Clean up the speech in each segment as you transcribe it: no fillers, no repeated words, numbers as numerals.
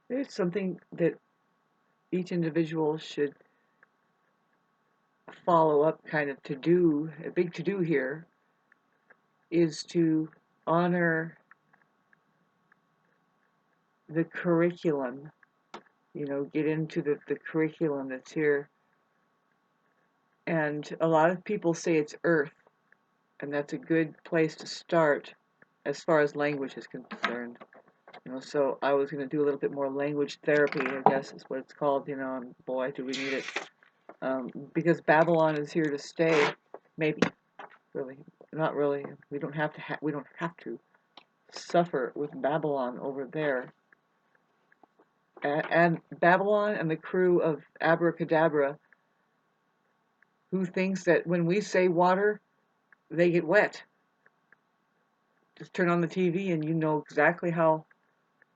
There's something that each individual should follow up kind of to do, a big to do here is to honor the curriculum, get into the curriculum that's here. And a lot of people say it's Earth, and that's a good place to start as far as language is concerned. So I was going to do a little bit more language therapy, I guess is what it's called, and boy, do we need it. Because Babylon is here to stay, maybe, really, not really. We don't have to suffer with Babylon over there. And Babylon and the crew of Abracadabra, who thinks that when we say water, they get wet. Just turn on the TV and you know exactly how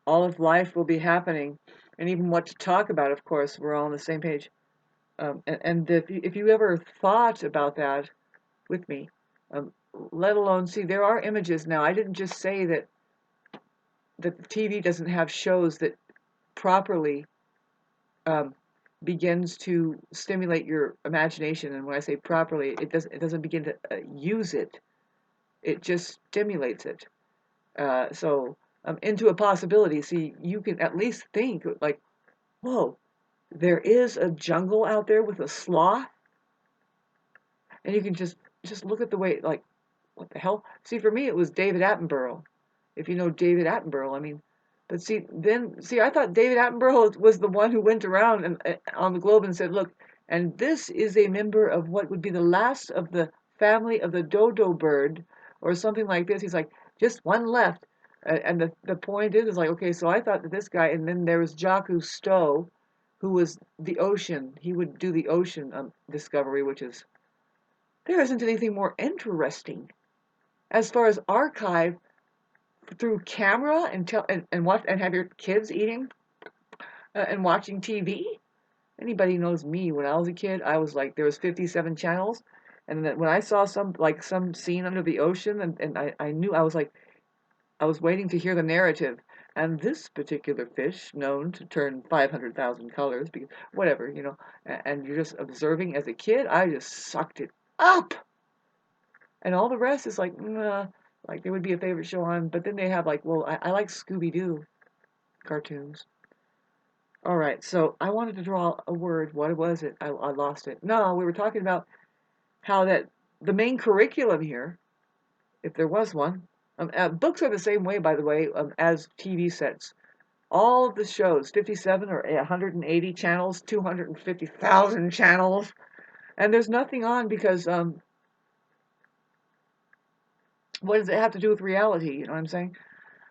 all of life will be happening, and even what to talk about. Of course, we're all on the same page. And if you ever thought about that with me, let alone see, there are images now. I didn't just say that the TV doesn't have shows that properly um, begins to stimulate your imagination. And when I say properly, it doesn't begin to use it. It just stimulates it. So into a possibility. See, you can at least think like, whoa, there is a jungle out there with a sloth, and you can just look at the way, like, what the hell? See, for me, it was David Attenborough. If you know David Attenborough, I mean, but see, I thought David Attenborough was the one who went around and on the globe and said, look, and this is a member of what would be the last of the family of the dodo bird, or something like this. He's like, just one left. And the point is like, okay, so I thought that this guy, and then there was Jacques Cousteau, who was the ocean. He would do the ocean discovery, which is, there isn't anything more interesting as far as archive through camera and watch and have your kids eating and watching TV. Anybody knows me, when I was a kid, I was like, there was 57 channels, and then when I saw some scene under the ocean, and I knew, I was like, I was waiting to hear the narrative. And this particular fish, known to turn 500,000 colors, because whatever, and you're just observing as a kid, I just sucked it up. And all the rest is like, nah, like there would be a favorite show on, but then they have like, well, I like Scooby Doo cartoons. All right, so I wanted to draw a word. What was it? I lost it. No, we were talking about how that the main curriculum here, if there was one, books are the same way, by the way, as TV sets. All of the shows, 57 or 180 channels, 250,000 channels, and there's nothing on because what does it have to do with reality? You know what I'm saying?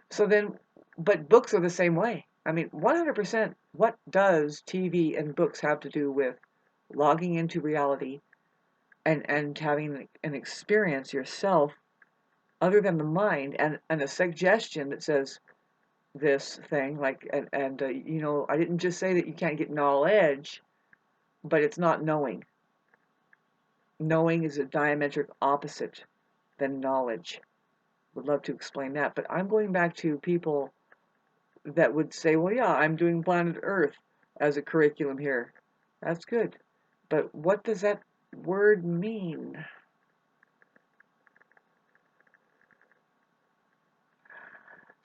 So then, but books are the same way. I mean, 100%, what does TV and books have to do with logging into reality and having an experience yourself other than the mind and a suggestion that says this thing, like, I didn't just say that you can't get knowledge, but it's not knowing. Knowing is a diametric opposite than knowledge. Would love to explain that, but I'm going back to people that would say, well, yeah, I'm doing Planet Earth as a curriculum here. That's good. But what does that word mean?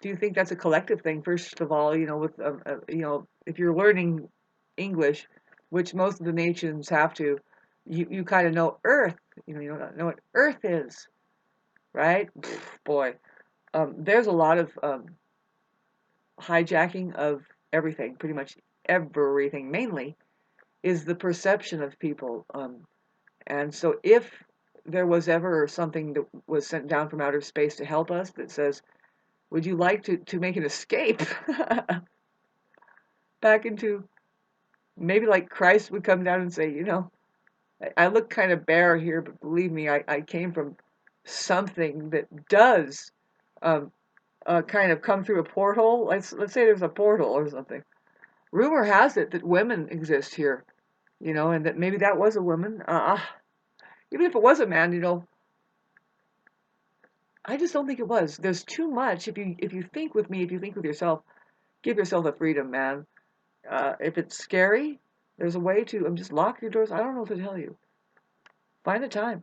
Do you think that's a collective thing? First of all, if you're learning English, which most of the nations have to, you kind of know Earth. You know what Earth is, right? Boy, there's a lot of hijacking of everything, pretty much everything. Mainly is the perception of people. And so if there was ever something that was sent down from outer space to help us that says, would you like to make an escape back into, maybe like Christ would come down and say, I look kind of bare here, but believe me, I came from something that does um, kind of come through a portal. Let's say there's a portal or something. Rumor has it that women exist here, and that maybe that was a woman. Even if it was a man, I just don't think it was. There's too much. If you think with me, if you think with yourself, Give yourself the freedom, man. If it's scary, there's a way to just lock your doors. I don't know what to tell you. Find the time.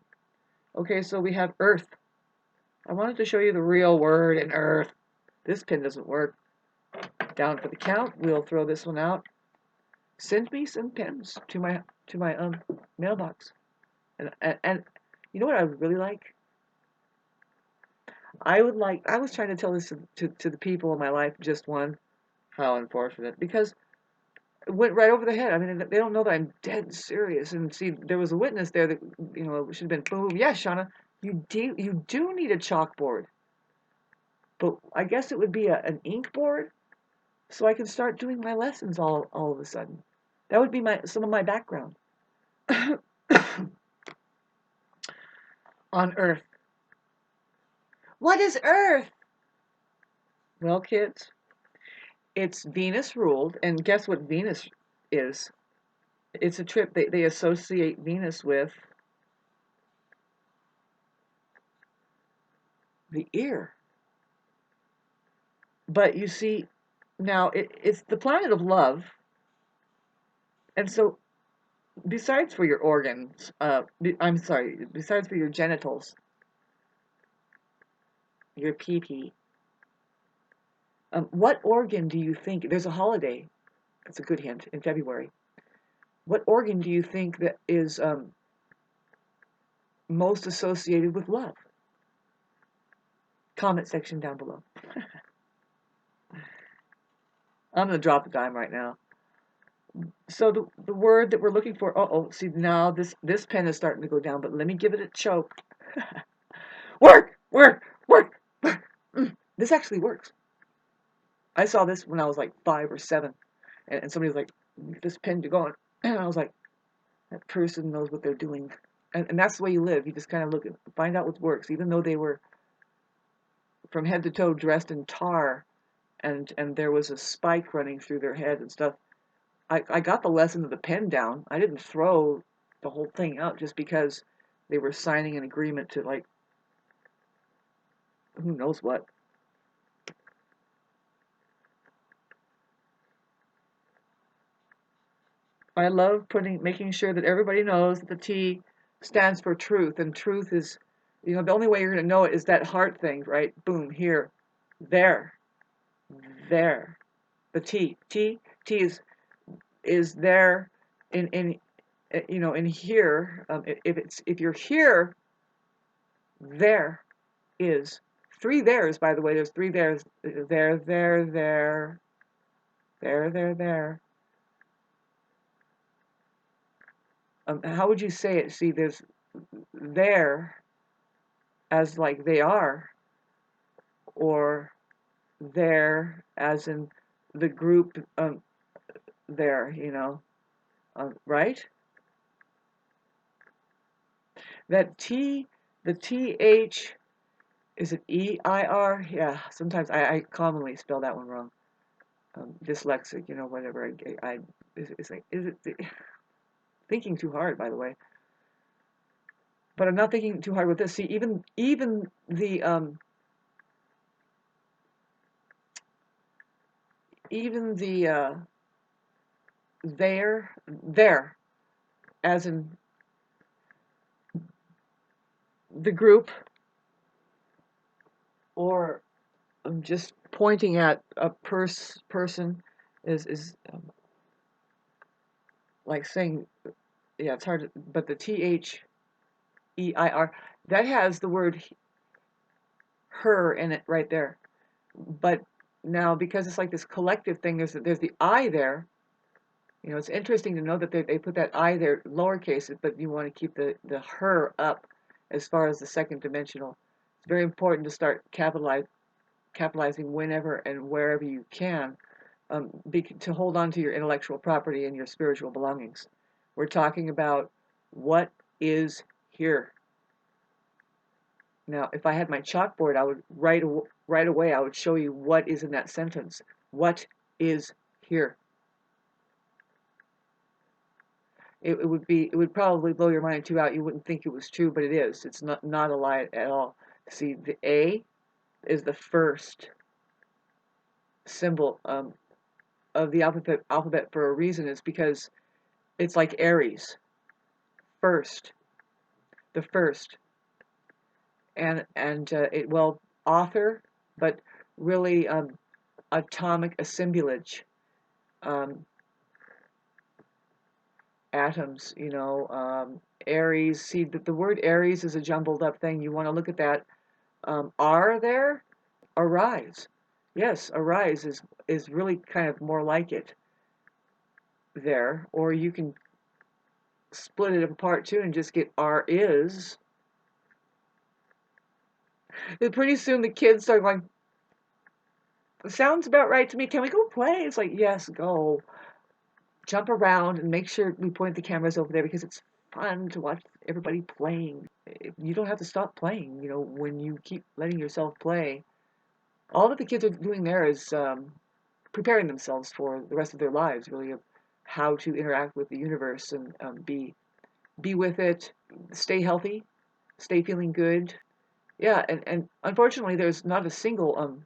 Okay, so we have earth. I wanted to show you the real word in earth. This pin doesn't work. Down for the count. We'll throw this one out. Send me some pins to my mailbox. And you know what I would really like? I was trying to tell this to the people in my life, just one. How unfortunate. Because it went right over the head. I mean, they don't know that I'm dead serious. And see, there was a witness there that, it should have been, boom, yes, Shauna, you do need a chalkboard. But I guess it would be an ink board, so I can start doing my lessons all of a sudden. That would be some of my background. On Earth. What is Earth? Well, kids, it's Venus ruled, and guess what Venus is? It's a trip. They associate Venus with the ear. But you see, now it's the planet of love, and so besides for your organs, I'm sorry, besides for your genitals, your pee-pee, what organ do you think, there's a holiday, that's a good hint, in February. What organ do you think that is most associated with love? Comment section down below. I'm going to drop the dime right now. So the word that we're looking for, see now this pen is starting to go down, but let me give it a choke. Work! This actually works. I saw this when I was like 5 or 7, and somebody was like, this pen to go on. And I was like, that person knows what they're doing. And that's the way you live. You just kind of look and find out what works, even though they were from head to toe dressed in tar, and there was a spike running through their head and stuff. I got the lesson of the pen down. I didn't throw the whole thing out just because they were signing an agreement to, like, who knows what. I love making sure that everybody knows that the T stands for truth, and truth is, the only way you're going to know it is that heart thing, right? Boom, here, there, there. The T is there in in here. If you're here, there is 3 there's, by the way. There's 3 there's. There. How would you say it? See, there's there as like they are, or there as in the group there, right? That T, the TH, is it EIR? Yeah, sometimes I commonly spell that one wrong. Dyslexic, whatever. It's like, is it thinking too hard, by the way. But I'm not thinking too hard with this. See, even the there, as in the group, or just pointing at a person is like saying, yeah, it's hard, but the THEIR, that has the word her in it right there. But now, because it's like this collective thing, there's the I there. It's interesting to know that they put that I there lowercase, but you want to keep the her up as far as the second dimensional. It's very important to start capitalizing whenever and wherever you can, to hold on to your intellectual property and your spiritual belongings. We're talking about what is here. Now, if I had my chalkboard, I would right away. I would show you what is in that sentence. What is here? It would probably blow your mind too out. You wouldn't think it was true, but it is. It's not a lie at all. See, the A is the first symbol. of the alphabet for a reason. Is because it's like Aries, first, the first, and it well author, but really atomic assemblage, um, atoms. Aries. See, the word Aries is a jumbled up thing. You want to look at that. Are there? Arise. Yes, arise is really kind of more like it there. Or you can split it apart too and just get R is. And pretty soon the kids start going, sounds about right to me. Can we go play? It's like, yes, go. Jump around and make sure we point the cameras over there because it's fun to watch everybody playing. You don't have to stop playing, when you keep letting yourself play. All that the kids are doing there is preparing themselves for the rest of their lives, really, of how to interact with the universe and be with it, stay healthy, stay feeling good. Yeah, and unfortunately, there's not a single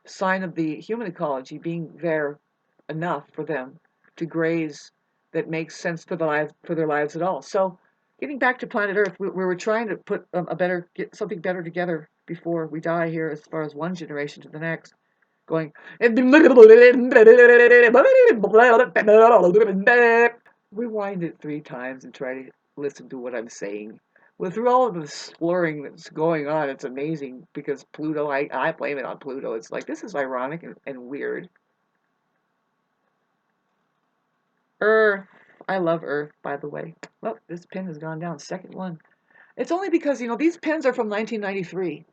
sign of the human ecology being there enough for them to graze that makes sense for their lives at all. So, getting back to planet Earth, we were trying to put get something better together before we die here, as far as one generation to the next. Going, rewind it 3 times and try to listen to what I'm saying. Well, through all of the slurring that's going on, it's amazing because Pluto, I blame it on Pluto. It's like, this is ironic and weird. Earth. I love Earth, by the way. Well, this pin has gone down. Second one. It's only because, these pins are from 1993.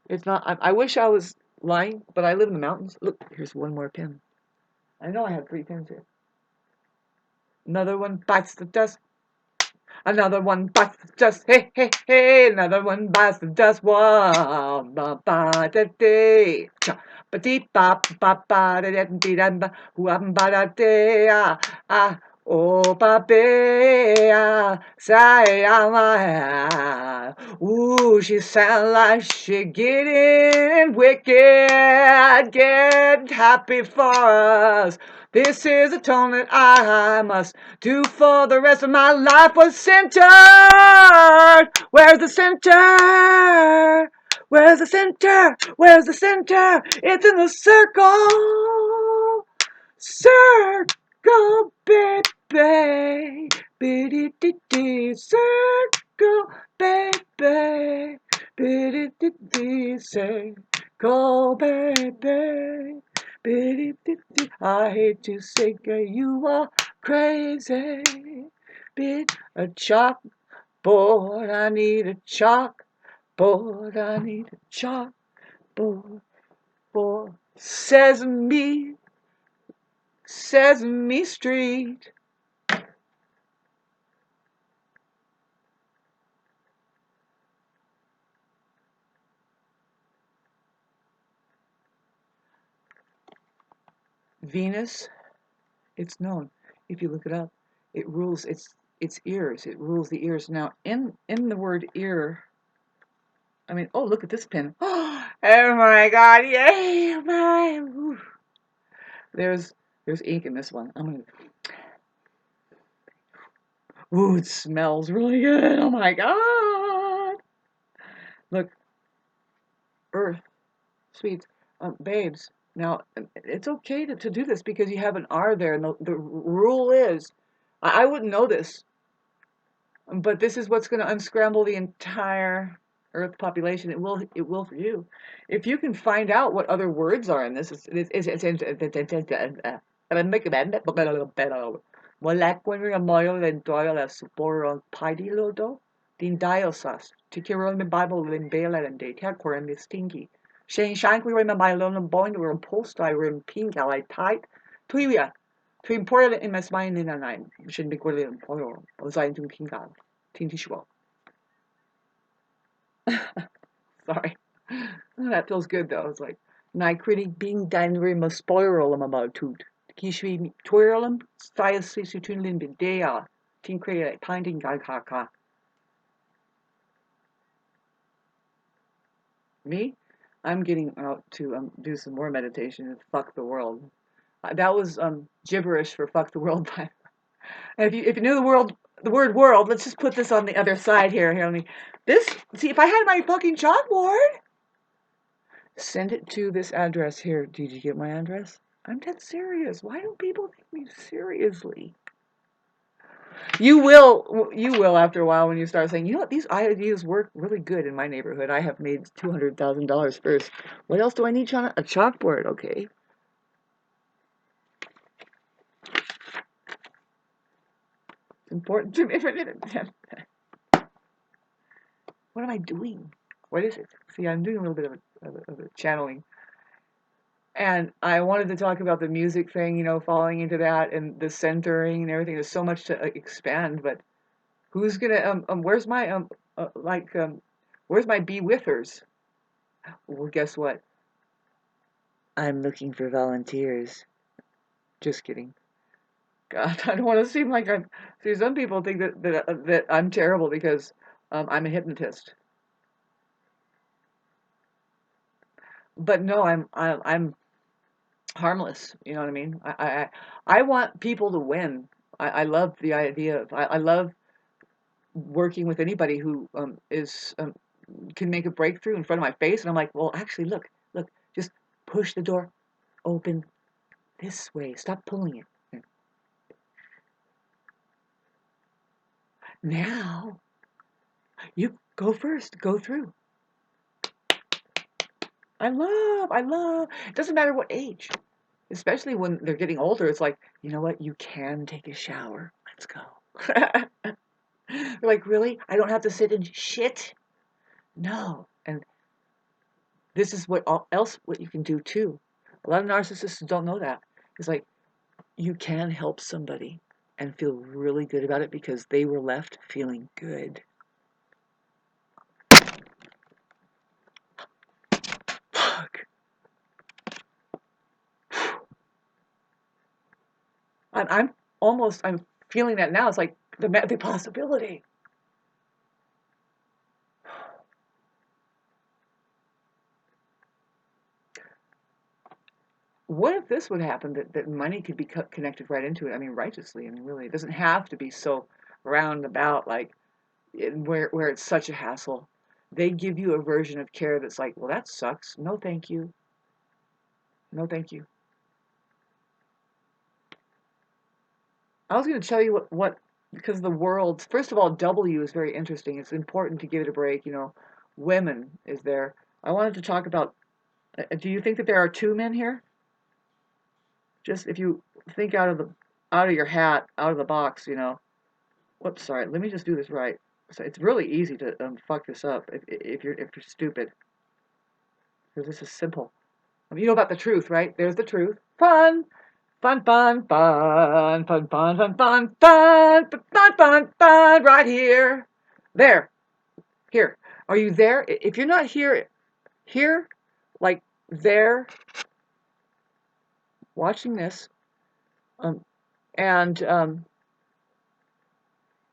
It's not, I wish I was lying, but I live in the mountains. Look, here's one more pin. I know I have 3 pins here. Another one bites the dust. Another one bites the dust. Hey, hey, hey. Another one bites the dust. One, ba, ba, da, day. Ba, dee, ba, ba, ba, da, da, dee, da, ba, wham, ba, da, day, ah. Oh, Babea, Sayama. Ooh, she sound like she getting wicked, get happy for us. This is atonement I must do for the rest of my life. Was centered. Where's the center? Where's the center? Where's the center? It's in the circle. Circle, baby. Biddy-diddy. Circle, baby. Biddy-diddy. Circle, baby. Biddy-diddy. I hate to say you are crazy. Bit a chalkboard. I need a chalkboard. I need a chalkboard for Sesame Street. Venus, it's known. If you look it up, it rules its ears. It rules the ears. Now, in the word ear, I mean, oh, look at this pin. Oh my God! Yay! My, there's ink in this one. I'm gonna. Ooh, it smells really good. Oh my God! Look, Earth, sweets, babes. Now, it's okay to do this because you have an R there, and the rule is, I wouldn't know this, but this is what's going to unscramble the entire Earth population. It will for you. If you can find out what other words are in this, molecular moil and doyle as supporong pidilodo, din diosas, tikirol me Bible in bela and de terquorum is stinky. Shane shankly rim my lone bone or post I rim pink I tight, tuya. To import it in my spine in a nine, shouldn't be good in oil, or sign to pink out. Tintishwell. Sorry. That feels good though. It's like, na critic being danry must spoil them about toot. Kishwi twirlum, style situn bidea, tin create painting gagaka. Me? I'm getting out to do some more meditation and fuck the world. That was gibberish for fuck the world. And if you knew the word world, let's just put this on the other side here. Here, let me. This. See, if I had my fucking chalkboard, send it to this address here. Did you get my address? I'm dead serious. Why don't people take me seriously? You will after a while when you start saying, you know what, these ideas work really good in my neighborhood. I have made $200,000 first. What else do I need, Shauna? A chalkboard, okay. It's important to me. What am I doing? What is it? See, I'm doing a little bit of a channeling. And I wanted to talk about the music thing, you know, falling into that and the centering and everything. There's so much to expand, but who's gonna where's my where's my be withers? Well, guess what? I'm looking for volunteers. Just kidding. God, I don't want to seem like I'm. See, some people think that I'm terrible because I'm a hypnotist. But no, I'm harmless. You know what I mean? I want people to win. I love the idea of. I love working with anybody who is can make a breakthrough in front of my face, and I'm like, well, actually, look, just push the door open this way. Stop pulling it. Now, you go first. Go through. I love. It doesn't matter what age, especially when they're getting older. It's like, you know what? You can take a shower. Let's go. They're like, really? I don't have to sit in shit? No. And this is what what you can do too. A lot of narcissists don't know that. It's like, you can help somebody and feel really good about it because they were left feeling good. Fuck. I'm I'm feeling that now. It's like the possibility. What if this would happen, that money could be connected right into it? I mean, righteously. I mean, really, it doesn't have to be so roundabout, like where it's such a hassle. They give you a version of care that's like, well, that sucks. No, thank you. No, thank you. I was going to tell you what because the world. First of all, W is very interesting. It's important to give it a break. You know, women is there. I wanted to talk about. Do you think that there are two men here? Just if you think out of your hat, out of the box, you know. Whoops, sorry. Let me just do this right. So it's really easy to fuck this up if you're stupid, because this is simple. I mean, you know about the truth, right? There's the truth. Fun, fun, fun, fun, fun, fun, fun, fun, fun, fun, fun, fun, right here. There, here. Are you there? If you're not here, like there, watching this, um, and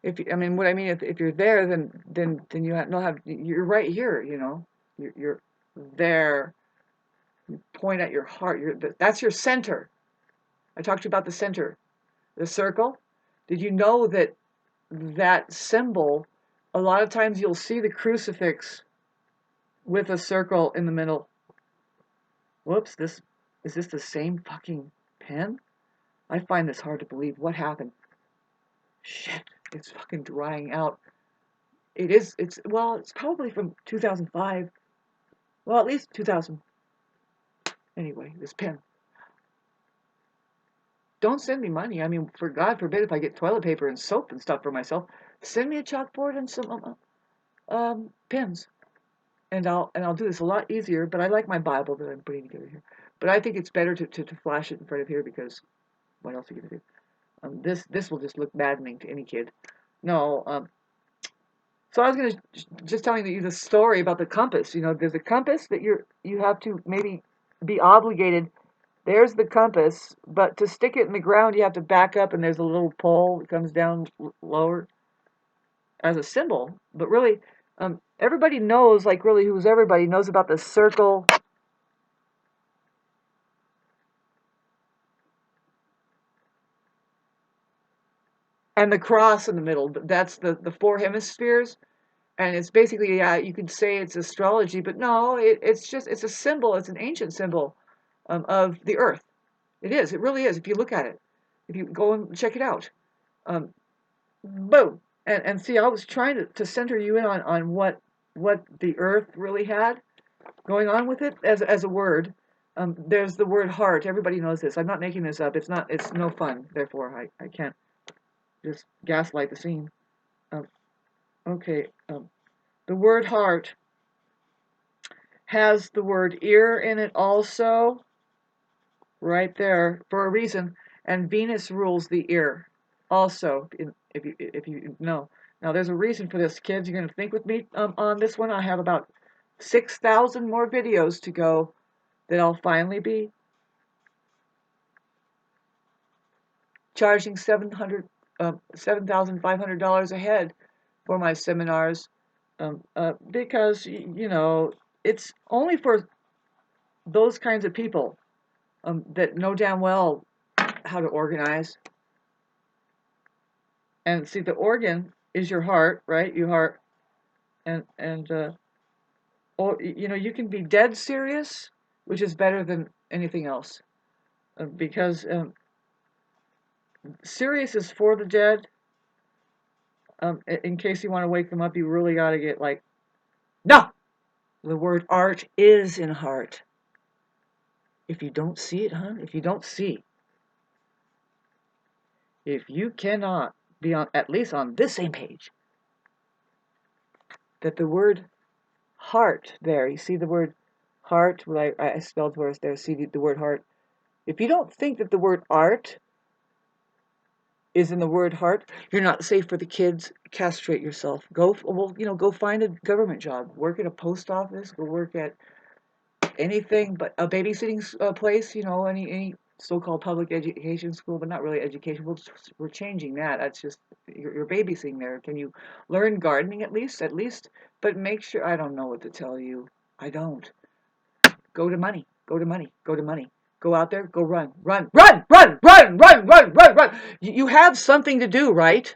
if I mean what I mean, if you're there, then you have you're right here. You know, you're there. You point at your heart. That's your center. I talked to you about the center, the circle. Did you know that symbol? A lot of times you'll see the crucifix with a circle in the middle. Whoops! Is this the same fucking pen? I find this hard to believe. What happened? Shit! It's fucking drying out. It is. It's probably from 2005. Well, at least 2000. Anyway, this pen. Don't send me money. I mean, for God forbid if I get toilet paper and soap and stuff for myself, send me a chalkboard and some pens, and I'll do this a lot easier. But I like my Bible that I'm putting together here. But I think it's better to flash it in front of here because what else are you gonna do? This will just look maddening to any kid. No. So I was gonna just telling you the story about the compass. You know, there's a compass that you have to maybe be obligated. There's the compass, but to stick it in the ground, you have to back up, and there's a little pole that comes down lower as a symbol. But really, everybody knows, like really, who's everybody knows about the circle. and the cross in the middle. That's the four hemispheres. And it's basically, yeah, you could say it's astrology, but no, it's a symbol. It's an ancient symbol of the earth. It is. It really is. If you look at it, if you go and check it out, um, boom. And see, I was trying to center you in on what the earth really had going on with it as a word. There's the word heart. Everybody knows this. I'm not making this up. It's not. It's no fun. Therefore, I can't just gaslight the scene. Um, okay. The word heart has the word ear in it also, right there, for a reason. And Venus rules the ear also, if you know. Now, there's a reason for this, kids. You're going to think with me on this one. I have about 6,000 more videos to go that I'll finally be charging $7,500 a head for my seminars, because you know it's only for those kinds of people that know damn well how to organize. And see, the organ is your heart, right? Your heart, and or you know, you can be dead serious, which is better than anything else, because serious is for the dead. In case you want to wake them up, you really got to get like, no. The word art is in heart. If you don't see it, hon, if you don't see, if you cannot be on at least on this same page, that the word heart there, you see the word heart, well, I spelled words there, see the word heart. If you don't think that the word art is in the word heart, you're not safe for the kids. Castrate yourself. Go, well, you know, go find a government job. Work at a post office. Go work at anything but a babysitting place. You know, any so-called public education school, but not really education. We're changing that. That's just you're babysitting there. Can you learn gardening at least? At least, but make sure. I don't know what to tell you. I don't. Go to money. Go to money. Go to money. Go out there. Go run. Run. Run. Run. Run. Run. Run. Run. Run. You have something to do, right?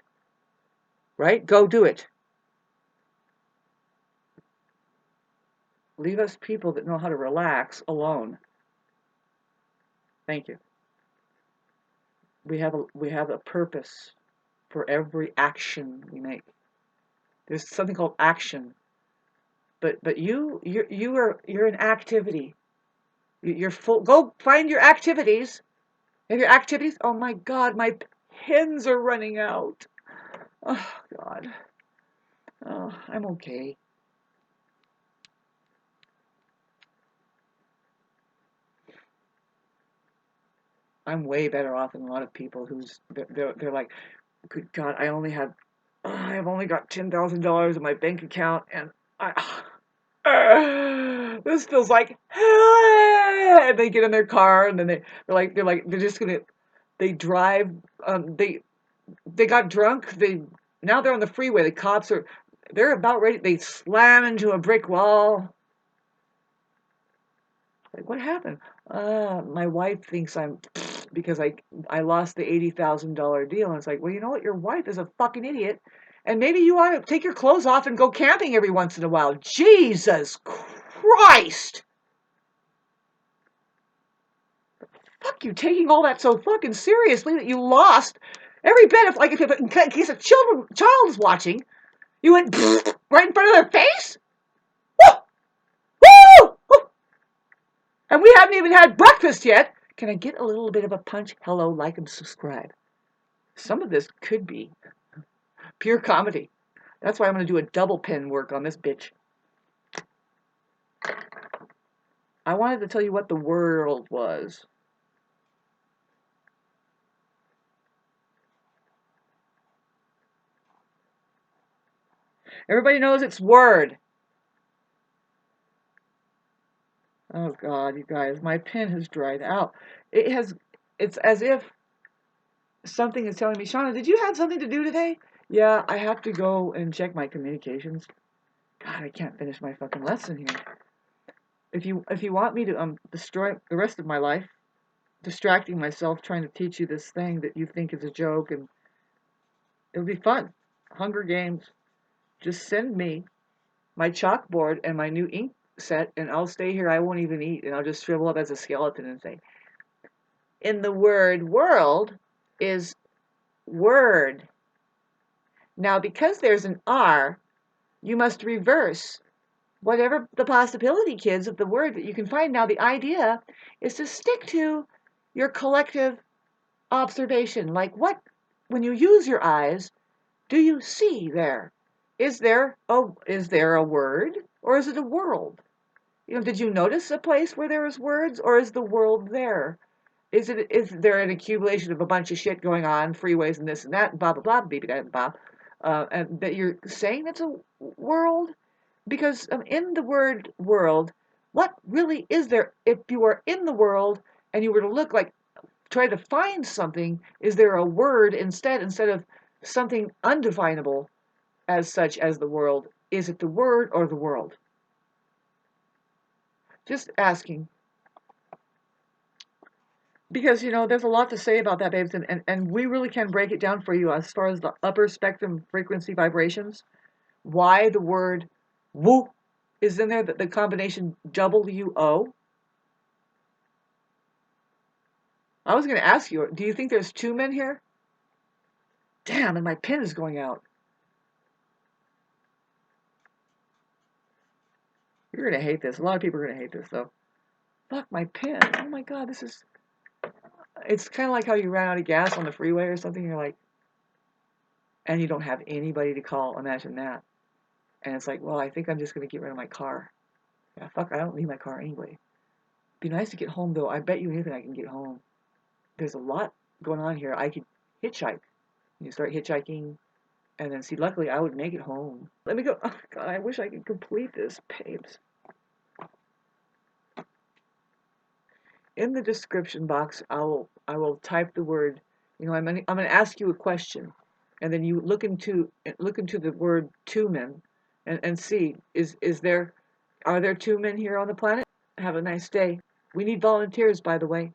Right? Go do it. Leave us people that know how to relax alone. Thank you. We have a purpose for every action we make. There's something called action. But you're an activity. You're full. Go find your activities. Have your activities? Oh my God, my pens are running out. Oh God. Oh, I'm okay. I'm way better off than a lot of people they're like, good God, I have only got $10,000 in my bank account, and this feels like and they get in their car, and then they're just gonna they drive they got drunk, now they're on the freeway, the cops are they're about ready, they slam into a brick wall. Like, what happened? My wife thinks I'm because I lost the $80,000 deal, and it's like, well, you know what, your wife is a fucking idiot, and maybe you ought to take your clothes off and go camping every once in a while. Jesus Christ! Fuck you, taking all that so fucking seriously that you lost every bit of, like, if in case a child is watching, you went right in front of their face? Woo! Woo! Woo! And we haven't even had breakfast yet. Can I get a little bit of a punch? Hello, like and subscribe. Some of this could be pure comedy. That's why I'm going to do a double pen work on this bitch. I wanted to tell you what the world was. Everybody knows it's word. Oh God, you guys, my pen has dried out. It's as if something is telling me, Shauna, did you have something to do today? Yeah, I have to go and check my communications. God, I can't finish my fucking lesson here. If you want me to destroy the rest of my life, distracting myself trying to teach you this thing that you think is a joke, and It'll be fun. Hunger Games. Just send me my chalkboard and my new ink set, and I'll stay here. I won't even eat, and I'll just shrivel up as a skeleton and say, in the word world is word. Now, because there's an R, you must reverse whatever the possibility, kids, of the word that you can find. Now, the idea is to stick to your collective observation. Like, what, when you use your eyes, do you see there? Is there a word, or is it a world? Did you notice a place where there was words, or is the world there? Is there an accumulation of a bunch of shit going on, freeways and this and that, and blah blah blah, beep blah blah, and that you're saying it's a world? Because in the word world, what really is there? If you are in the world and you were to look, like, try to find something, is there a word instead of something undefinable as such as the world? Is it the word or the world? Just asking. Because, there's a lot to say about that, babes, and we really can break it down for you as far as the upper spectrum frequency vibrations. Why the word woo is in there, the combination WO. I was going to ask you, do you think there's two men here? Damn, and my pen is going out. You're going to hate this. A lot of people are going to hate this, though. Fuck, my pen. Oh my god, it's kind of like how you ran out of gas on the freeway or something. You're like, and you don't have anybody to call. Imagine that. And it's like, well, I think I'm just going to get rid of my car. Yeah, fuck, I don't need my car anyway. Be nice to get home, though. I bet you anything I can get home. There's a lot going on here. I could hitchhike. You start hitchhiking, and then see, luckily I would make it home. Let me go. Oh god, I wish I could complete this, babes. In the description box, I will type the word. I'm gonna ask you a question, and then you look into the word two men, and see, are there two men here on the planet? Have a nice day. We need volunteers, by the way.